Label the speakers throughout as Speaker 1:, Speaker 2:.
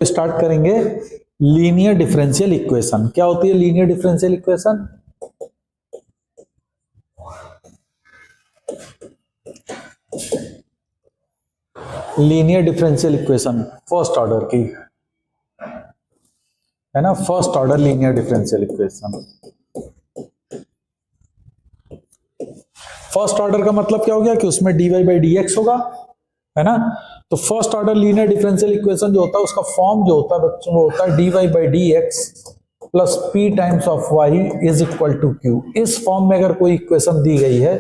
Speaker 1: Start करेंगे linear differential equation. क्या होती है linear differential equation? Linear differential equation first order की है ना, first order linear differential equation. First order का मतलब क्या हो गया कि उसमें dy बाई डी एक्स होगा, है ना। तो first order linear differential equation जो होता है उसका फॉर्म जो होता है बच्चों वो होता है dy by D x plus P times of y is equal to Q. इस फॉर्म में अगर कोई इक्वेशन दी गई है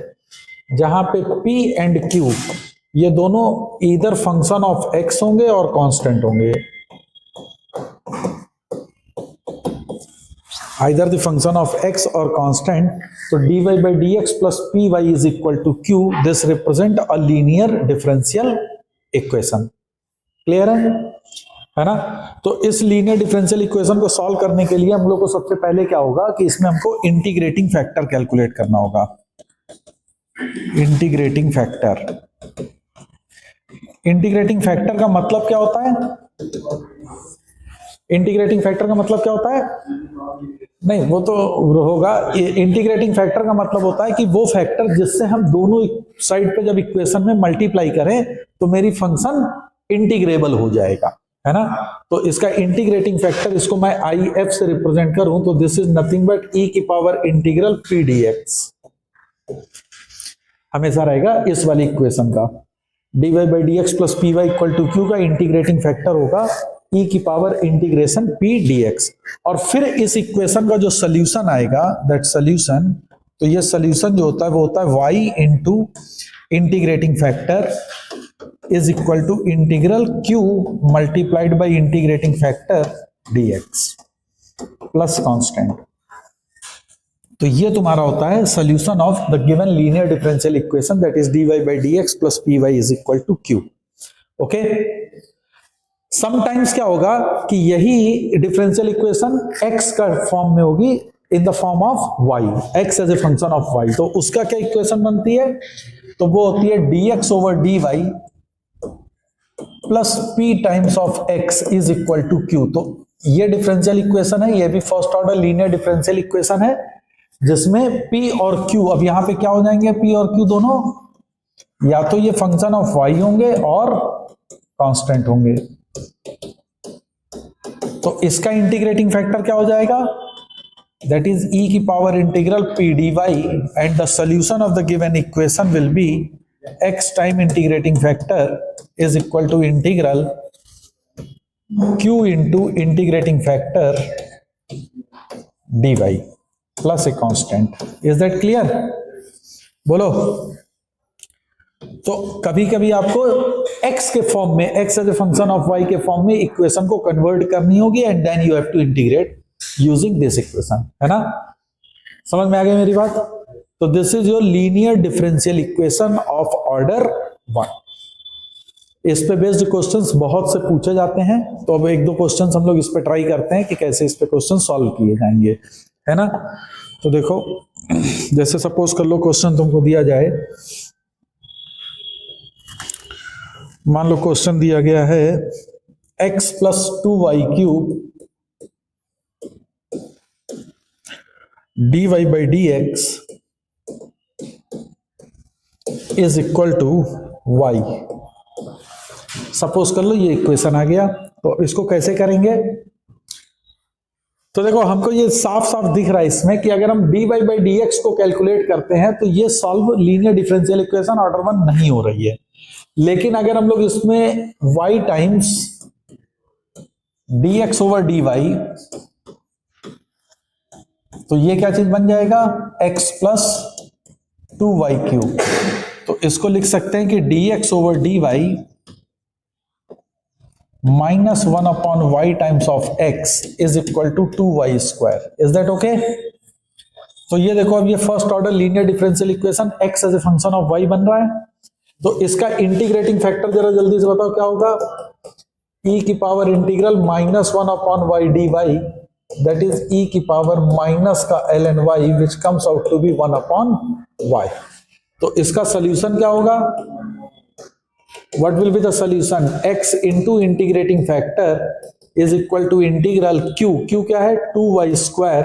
Speaker 1: जहां पे p एंड q ये दोनों इधर फंक्शन ऑफ x होंगे और कांस्टेंट होंगे, either the function of x or constant, तो dy by dx plus py is equal to q. This represent a linear differential equation. Clear है ना। तो इस लीनियर डिफरेंशियल इक्वेशन को सॉल्व करने के लिए हम लोग को सबसे पहले क्या होगा कि इसमें हमको इंटीग्रेटिंग फैक्टर कैलकुलेट करना होगा। इंटीग्रेटिंग फैक्टर, इंटीग्रेटिंग फैक्टर का मतलब क्या होता है? इंटीग्रेटिंग फैक्टर का मतलब क्या होता है? नहीं वो तो होगा, इंटीग्रेटिंग फैक्टर का मतलब होता है कि वो फैक्टर जिससे हम दोनों साइड पे जब इक्वेशन में मल्टीप्लाई करें तो मेरी फंक्शन इंटीग्रेबल हो जाएगा, है ना। तो इसका इंटीग्रेटिंग फैक्टर, इसको मैं आई एफ से रिप्रेजेंट करूं तो this is nothing but E की power integral P D X हमेशा रहेगा इस वाली इक्वेशन का। D Y by D x plus P Y equal to Q का इंटीग्रेटिंग फैक्टर होगा e की पावर इंटीग्रेशन p dx। और फिर इस इक्वेशन का जो सोल्यूशन आएगा दैट सोल्यूशन, तो ये सोल्यूशन जो होता है वो होता है y into integrating factor is equal to integral q multiplied by integrating factor dx plus constant. तो ये तुम्हारा होता है solution of the given linear differential equation that is dy by dx plus py is equal to q। Okay, sometimes क्या होगा कि यही differential equation x का फॉर्म में होगी in the form of y, x as a function of y। तो उसका क्या इक्वेशन बनती है? तो वो होती है dx over dy plus p times of x is equal to q। तो ये डिफरेंशियल इक्वेशन है, ये भी first order linear differential equation है जिसमें p और q, अब यहां पे क्या हो जाएंगे p और q दोनों, या तो ये फंक्शन ऑफ y होंगे और कांस्टेंट होंगे। तो इसका इंटीग्रेटिंग फैक्टर क्या हो जाएगा? दैट इज e की power integral p dy and the solution of the given equation will be x time integrating factor is equal to integral q into integrating factor dy plus a constant. Is that clear? बोलो। तो कभी कभी आपको x के form में, x as a function of y के form में equation को कन्वर्ट करनी होगी and then you have to integrate using this equation, है ना। समझ में आ गई मेरी बात? तो this is your linear differential equation of order 1। इस पे बेस्ड क्वेश्चंस बहुत से पूछे जाते हैं, तो अब एक दो क्वेश्चंस हम लोग इस पे ट्राई करते हैं कि कैसे इस पे क्वेश्चन सॉल्व किए जाएंगे, है ना। तो देखो, जैसे सपोज कर लो क्वेश्चन तुमको दिया जाए, मान लो क्वेश्चन दिया गया है x plus 2y cube dy by D x is equal to y। Suppose कर लो ये इक्वेशन आ गया, तो इसको कैसे करेंगे? तो देखो हमको ये साफ साफ दिख रहा है इसमें कि अगर हम dy बाई डी एक्स को कैलकुलेट करते हैं तो ये solve linear differential equation order 1 नहीं हो रही है। लेकिन अगर हम लोग इसमें y times dx over dy, तो ये क्या चीज बन जाएगा? x plus 2y cube. तो इसको लिख सकते हैं कि dx over dy minus 1 upon y times of x is equal to 2y square. Is that okay? तो ये देखो, अब ये first order linear differential equation x as a function of y बन रहा है। तो इसका इंटीग्रेटिंग फैक्टर जरा जल्दी से बताओ क्या होगा? e की power integral minus 1 upon y dy that is e की पावर माइनस का ln y which comes out to be 1 upon y। तो इसका सोल्यूशन क्या होगा? What will be the solution? X into integrating factor is equal to integral Q, Q क्या है 2y square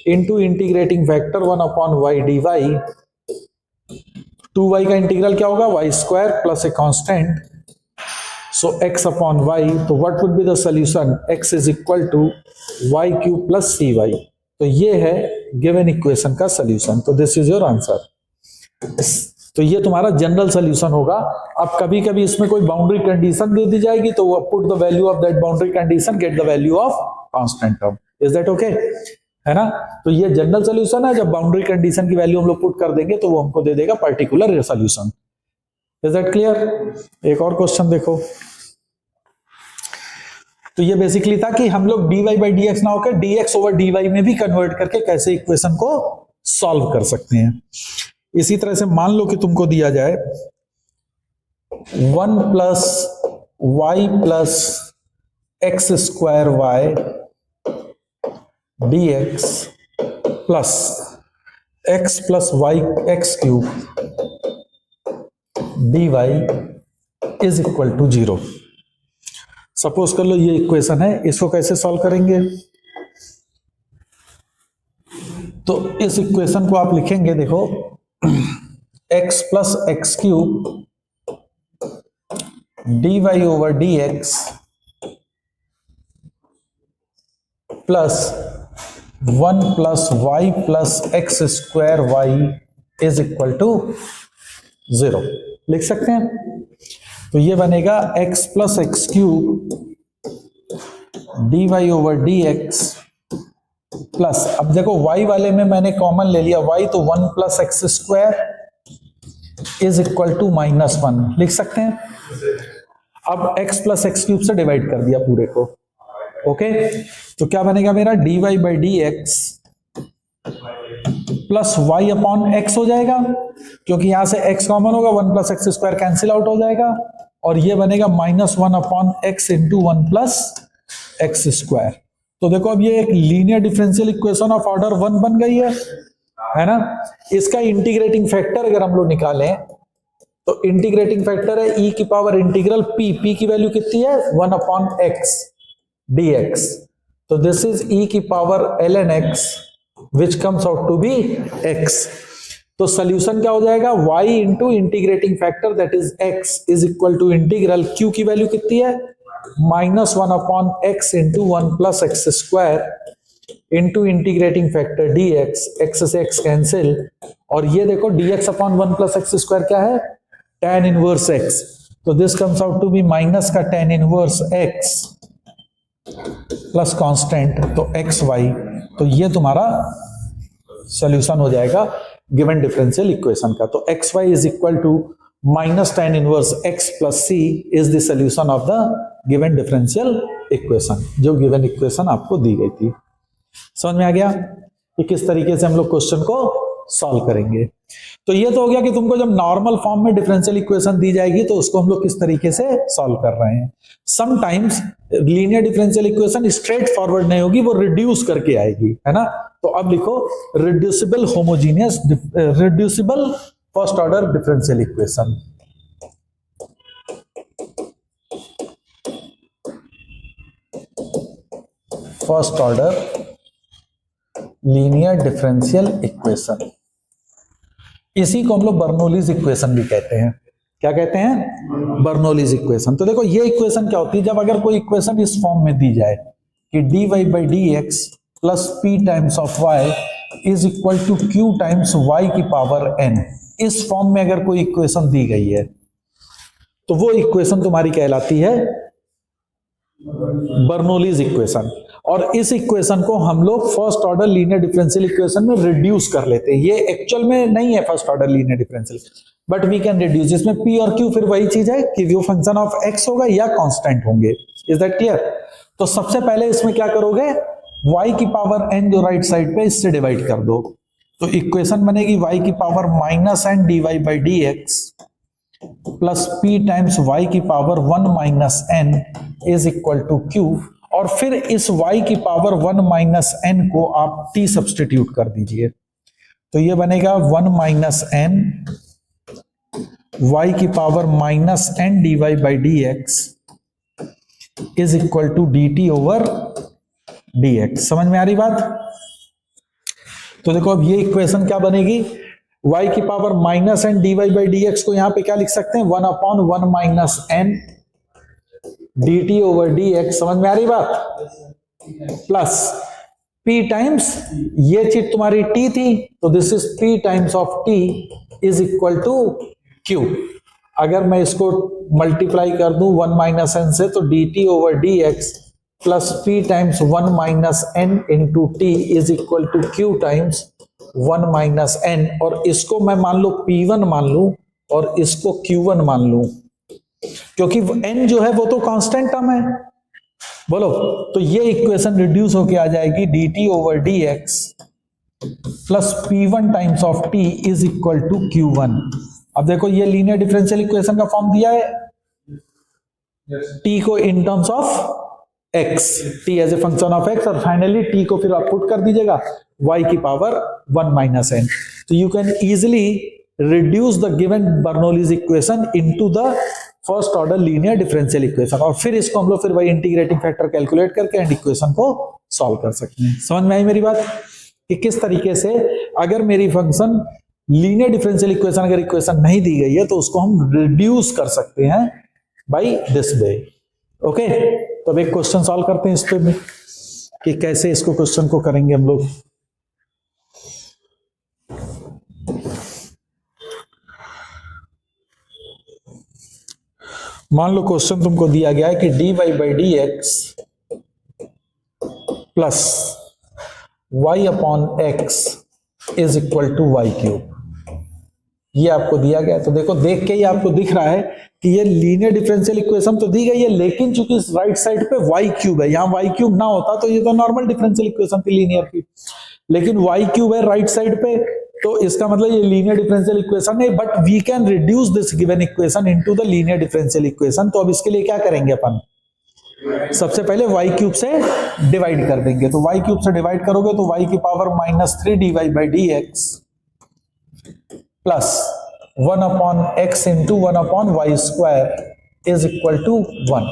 Speaker 1: into integrating factor 1/y dy। 2y का इंटीग्रल क्या होगा y square plus a constant, so x upon y। तो what would be the solution, x is equal to y cube plus cy। तो ये है गिवन इक्वेशन का solution. तो दिस इज योर आंसर। तो ये तुम्हारा जनरल सॉल्यूशन होगा। अब कभी कभी इसमें कोई बाउंड्री कंडीशन दे दी जाएगी तो put the value of that boundary condition, get the value of constant term. Is that okay, है ना। तो ये जनरल सॉल्यूशन है, जब बाउंड्री कंडीशन की वैल्यू हम लोग पुट कर देंगे तो वो हमको दे देगा particular solution. Is that clear. एक और क्वेश्चन देखो। तो ये बेसिकली था कि हम लोग dy बाई डी एक्स ना होकर dx ओवर dy में भी कन्वर्ट करके कैसे इक्वेशन को सॉल्व कर सकते हैं। इसी तरह से मान लो कि तुमको दिया जाए 1 plus Y plus X square Y D x plus X plus Y X cube D Y is equal to 0। Suppose कर लो ये इक्वेशन है, इसको कैसे सॉल्व करेंगे। तो इस इक्वेशन को आप लिखेंगे, देखो x plus X cube D Y over D x plus 1 plus Y plus X square Y is equal to 0 लिख सकते हैं। तो ये बनेगा x plus X cube D Y over D x plus, अब देखो y वाले में मैंने कॉमन ले लिया y, तो 1 plus X square is equal to -1 लिख सकते हैं। अब x प्लस एक्स क्यूब से डिवाइड कर दिया पूरे को। ओके, तो क्या बनेगा मेरा dy by D x plus Y upon X हो जाएगा, क्योंकि यहां से x कॉमन होगा, 1 plus X square cancel out हो जाएगा, और ये बनेगा -1 upon x into 1 plus X square. तो देखो अब ये एक linear differential equation of order 1 बन गई है ना। इसका इंटीग्रेटिंग फैक्टर अगर हम लोग निकालें तो इंटीग्रेटिंग फैक्टर है e की पावर इंटीग्रल p की वैल्यू कितनी है 1 अपॉन एक्स dx। तो दिस इज e की power ln x which comes out to be x। तो सोल्यूशन क्या हो जाएगा, y into integrating factor that is x is equal to integral q की वैल्यू कितनी है -1 upon x into 1 plus X square into integrating factor dx, x से x cancel, और ये देखो dx upon 1 plus X square क्या है tan inverse x। तो दिस comes out to be minus का tan inverse x plus constant तो एक्स वाई। तो ये तुम्हारा सॉल्यूशन हो जाएगा गिवन डिफरेंशियल इक्वेशन का। तो X Y is equal to minus tan inverse x plus c is the solution of the given differential equation, जो गिवन इक्वेशन आपको दी गई थी। समझ में आ गया कि किस तरीके से हम लोग क्वेश्चन को सॉल्व करेंगे। तो ये तो हो गया कि तुमको जब नॉर्मल फॉर्म में डिफरेंशियल इक्वेशन दी जाएगी तो उसको हम लोग किस तरीके से सॉल्व कर रहे हैं। Sometimes linear differential equation straight forward नहीं होगी, वो रिड्यूस करके आएगी, है ना। तो अब लिखो reducible homogeneous reducible first order differential equation. First order linear differential equation, इसी को हम लोग बर्नौलीज इक्वेशन भी कहते हैं। क्या कहते हैं, बर्नौलीज इक्वेशन। तो देखो ये इक्वेशन क्या होती है, जब अगर कोई इक्वेशन इस फॉर्म में दी जाए कि dy by D x plus p times of y is equal to q times y की पावर n, इस फॉर्म में अगर कोई इक्वेशन दी गई है तो वो इक्वेशन तुम्हारी कहलाती है बर्नौलीज इक्वेशन। और इस इक्वेशन को हम लोग first order linear differential equation में रिड्यूस कर लेते हैं। ये एक्चुअल में नहीं है first order linear differential, but we can reduce. इसमें p और q फिर वही चीज है कि वो फंक्शन ऑफ x होगा या कांस्टेंट होंगे। Is that clear. तो सबसे पहले इसमें क्या करोगे, y की पावर n जो राइट साइड पे, इससे डिवाइड कर दो। तो इक्वेशन बनेगी y की power -n dy by D x plus p times y की power 1 minus n is equal to q, और फिर इस y की पावर 1 माइनस n को आप t सब्सटीट्यूट कर दीजिए। तो ये बनेगा 1 माइनस n y की power -n dy by D x is equal to d t over D x. समझ में आ रही बात? तो देखो अब ये इक्वेशन क्या बनेगी, y की power minus n d Y by D x को यहां पे क्या लिख सकते हैं, 1/1 minus n d t over D x. समझ में आ रही बात? प्लस p टाइम्स ये चीज तुम्हारी t थी, तो this is p times of t is equal to q। अगर मैं इसको मल्टीप्लाई कर दूं 1 माइनस एन से, तो d t over D x plus p times 1 minus n into t is equal to q times 1 minus n. और इसको मैं मान लो p1 मान लूं और इसको q1 मान लूं, क्योंकि n जो है वो तो कांस्टेंट टर्म है। बोलो, तो ये इक्वेशन रिड्यूस होके आ जाएगी d t over D x plus p1 times of t is equal to q1। अब देखो ये लीनियर डिफरेंशियल इक्वेशन का फॉर्म दिया है, t को in terms of x, t as a function of x, और फाइनली t को फिर आप पुट कर दीजिएगा y की पावर 1 माइनस एन। तो you can easily reduce the given Bernoulli's equation into the first order linear differential equation, और फिर इसको हम लोग फिर वही इंटीग्रेटिंग फैक्टर कैलकुलेट करके एंड इक्वेशन को सॉल्व कर सकते हैं। समझ में आई मेरी बात कि किस तरीके से अगर मेरी फंक्शन लीनियर डिफरेंशियल इक्वेशन अगर इक्वेशन नहीं दी गई है तो उसको हम रिड्यूस कर सकते हैं बाय दिस वे। ओके, तो अब एक क्वेश्चन सॉल्व करते हैं इस पे भी कि कैसे इसको क्वेश्चन को करेंगे हम लोग। मान लो क्वेश्चन तुमको दिया गया है कि d Y by D x plus Y upon x is equal to y cube, ये आपको दिया गया है। तो देखो, देख के ही आपको दिख रहा है कि ये लीनियर डिफरेंशियल इक्वेशन तो दी गई है, लेकिन चूंकि इस राइट साइड पे वाई क्यूब है, यहां वाई क्यूब ना होता तो ये तो नॉर्मल डिफरेंशियल इक्वेशन थी लीनियर की, लेकिन वाई क्यूब है राइट साइड पे, तो इसका मतलब ये लीनियर डिफरेंशियल इक्वेशन है। But we can reduce this given equation into the linear differential equation. तो अब इसके लिए क्या करेंगे अपन, सबसे पहले y क्यूब से डिवाइड कर देंगे। तो y क्यूब से डिवाइड करोगे तो y की power -3 dy by D x plus 1 upon x into 1 upon y square is equal to 1।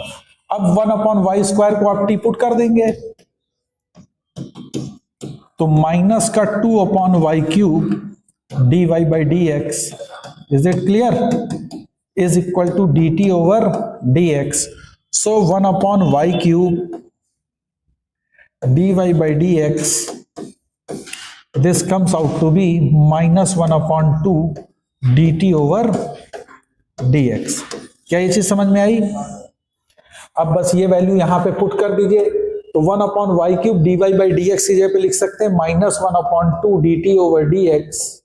Speaker 1: अब 1 अपॉन वाई स्क्वायर को आप टी पुट कर देंगे, तो माइनस का 2 upon y cube D Y by D x, is it clear, is equal to d t over D x. So 1 upon y cube D Y by D x, this comes out to be -1 upon 2 d t over D x. क्या ये चीज समझ में आई? अब बस ये value यहां पे पुट कर दीजिए, तो 1 upon y cube D Y by D x की जगह पे लिख सकते हैं -1 upon 2 d t over D x,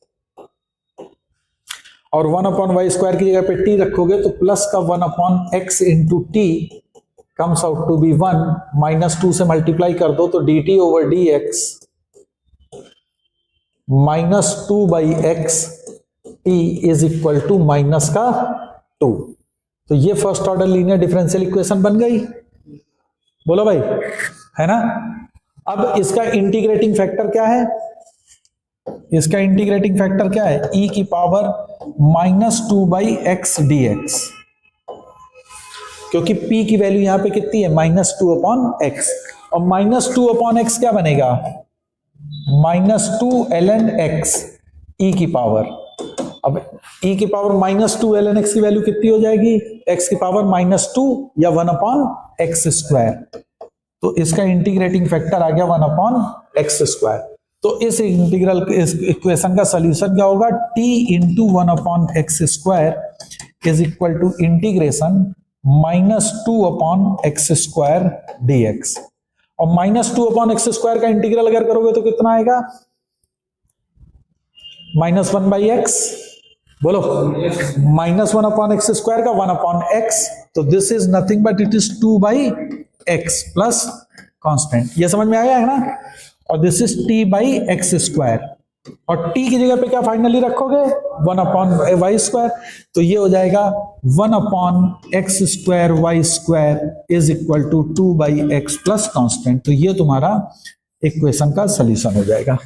Speaker 1: और 1 अपॉन वाई स्क्वायर की जगह पे टी रखोगे तो प्लस का 1 upon x into t comes out to be 1, -2 से मल्टीप्लाई कर दो तो d t over D x -2 by x t is equal to minus का 2। तो ये first order linear differential equation बन गई। बोलो भाई, है ना? अब इसका इंटीग्रेटिंग फैक्टर क्या है? इसका इंटीग्रेटिंग फैक्टर क्या है? e की power -2 by x D x, क्योंकि p की वैल्यू यहां पे कितनी है, -2 अपॉन एक्स, और -2 अपॉन एक्स क्या बनेगा, -2 ln x e की पावर। अब e की पावर -2 ln x की वैल्यू कितनी हो जाएगी, x की पावर -2 या 1 अपॉन एक्स स्क्वायर। तो इसका इंटीग्रेटिंग फैक्टर आ गया 1 अपॉन एक्स स्क्वायर। तो इस इंटीग्रल इस इक्वेशन का सॉल्यूशन क्या होगा, t into 1 upon x square is equal to integration -2 upon x square dx। और -2 अपॉन एक्स स्क्वायर का इंटीग्रल अगर करोगे तो कितना आएगा, -1 बाई एक्स। बोलो, -1 अपॉन एक्स स्क्वायर का 1 अपॉन एक्स, तो this is nothing but it is 2 by x plus constant. ये समझ में आया है ना? और this is t by x square, और t की जगह पे क्या फाइनली रखोगे, 1 अपॉन वाई स्क्वायर। तो ये हो जाएगा 1 upon x square y square is equal to 2 by x plus constant. तो ये तुम्हारा इक्वेशन का सॉल्यूशन हो जाएगा।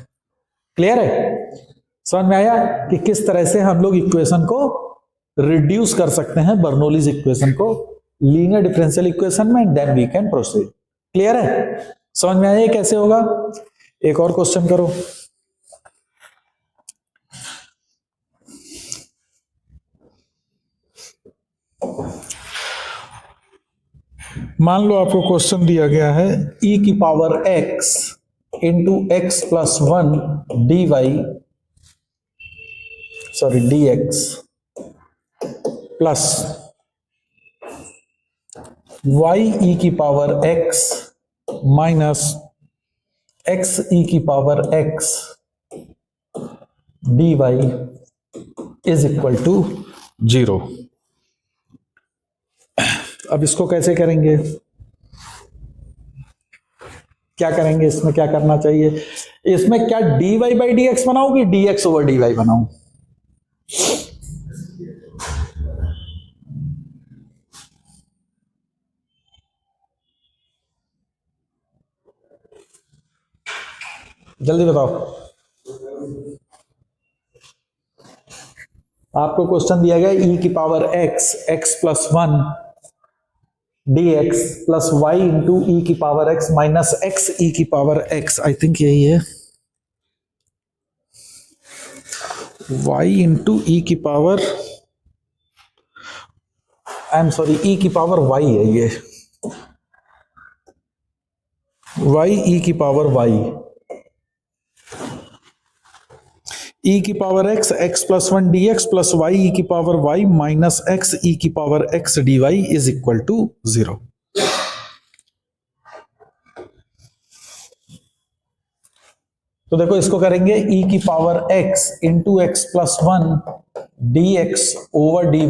Speaker 1: क्लियर है? समझ में आया कि किस तरह से हम लोग इक्वेशन को रिड्यूस कर सकते हैं, बर्नौलीज इक्वेशन को लीनियर डिफरेंशियल इक्वेशन में, and then we can proceed. Clear है? समझ में आया कैसे होगा? एक और क्वेश्चन करो। मान लो आपको क्वेश्चन दिया गया है e की power x into x plus 1 dy, sorry dx plus y e की power x minus x e की power x dy is equal to 0। अब इसको कैसे करेंगे? क्या करेंगे इसमें? क्या करना चाहिए इसमें? क्या dy बाई डी एक्स बनाऊं कि dx ओवर dy बनाऊं? जल्दी बताओ। आपको क्वेश्चन दिया गया e की power x x plus 1 dx plus y into e की power x minus x e की पावर x, आई थिंक यही है, y इंटू ई की power, I am sorry, e की पावर y है ये, y e की पावर y, e की power x x plus 1 dx plus y e की power y minus x e की power x dy is equal to 0। तो देखो इसको करेंगे e की power x into x plus 1 dx over dy,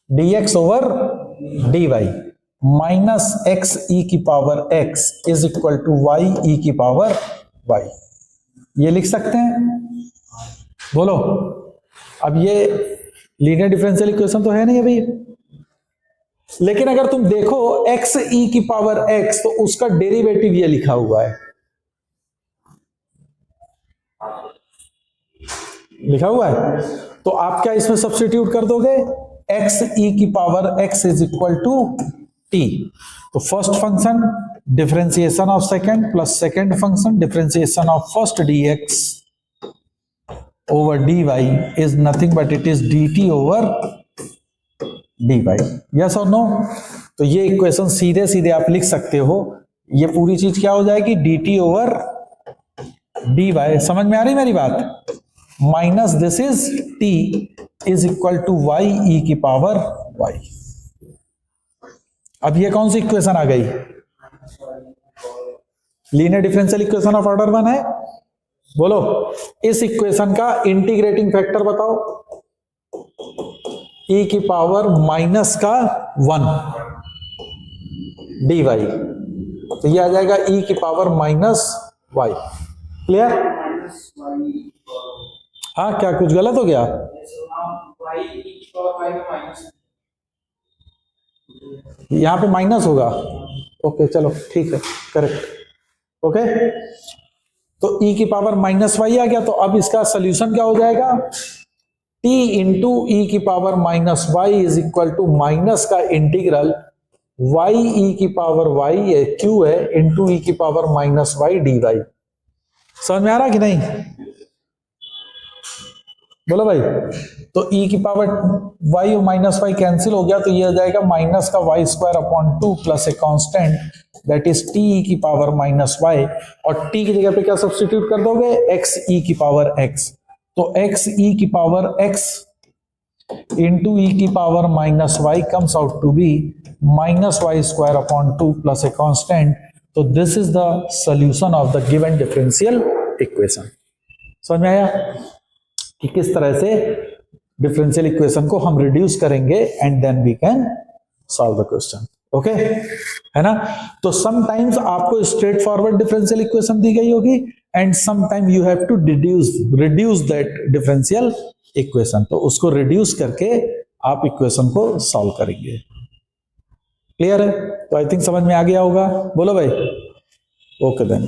Speaker 1: dx over dy minus x e की power x is equal to y e की power y। ये लिख सकते हैं? बोलो। अब ये लीनियर डिफरेंशियल इक्वेशन तो है नहीं अभी, लेकिन अगर तुम देखो x e की पावर x तो उसका डेरिवेटिव ये लिखा हुआ है, लिखा हुआ है, तो आप क्या इसमें सब्स्टिट्यूट कर दोगे? x e की power x is equal to t। तो first function differentiation of second plus second function differentiation of first dx over dy is nothing but it is dt over dy। Yes और no? तो ये equation सीधे सीधे आप लिख सकते हो, ये पूरी चीज क्या हो जाएगी? dt over dy। समझ में आ रही मेरी बात? Minus this is t is equal to y e की पावर y। अब ये कौन सी इक्वेशन आ गई? Linear differential equation of order 1 है। बोलो, इस इक्वेशन का इंटीग्रेटिंग फैक्टर बताओ। e की पावर माइनस का 1 dy, तो ये आ जाएगा e की पावर माइनस y। क्लियर? हाँ, क्या कुछ गलत हो गया? यहां पे माइनस होगा। ओके चलो ठीक है, करेक्ट। ओके, तो e की पावर माइनस वाई आ गया। तो अब इसका सोल्यूशन क्या हो जाएगा? t इंटू ई की power minus y is equal to minus का इंटीग्रल y e की पावर y है, q है, इंटू ई की power minus y d y. समझ में आ रहा कि नहीं? बोलो भाई। तो e की पावर y और माइनस वाई कैंसिल हो गया, तो ये आ जाएगा माइनस का y square upon 2 plus a constant that is t e की पावर माइनस वाई, और t की जगह पे क्या सब्स्टिट्यूट कर दोगे? x e की पावर x। तो x e की पावर x इंटू ई की power minus y comes out to be minus y square upon 2 plus a constant. तो this is the solution of the given differential equation. समझ में आया कि किस तरह से डिफरेंशियल इक्वेशन को हम रिड्यूस करेंगे and then we can solve the question. Okay, है ना? तो समटाइम्स आपको स्ट्रेट फॉरवर्ड डिफरेंशियल इक्वेशन दी गई होगी and sometime you have to reduce that differential equation. तो उसको रिड्यूस करके आप इक्वेशन को सॉल्व करेंगे। क्लियर है? तो आई थिंक समझ में आ गया होगा। बोलो भाई। Okay then.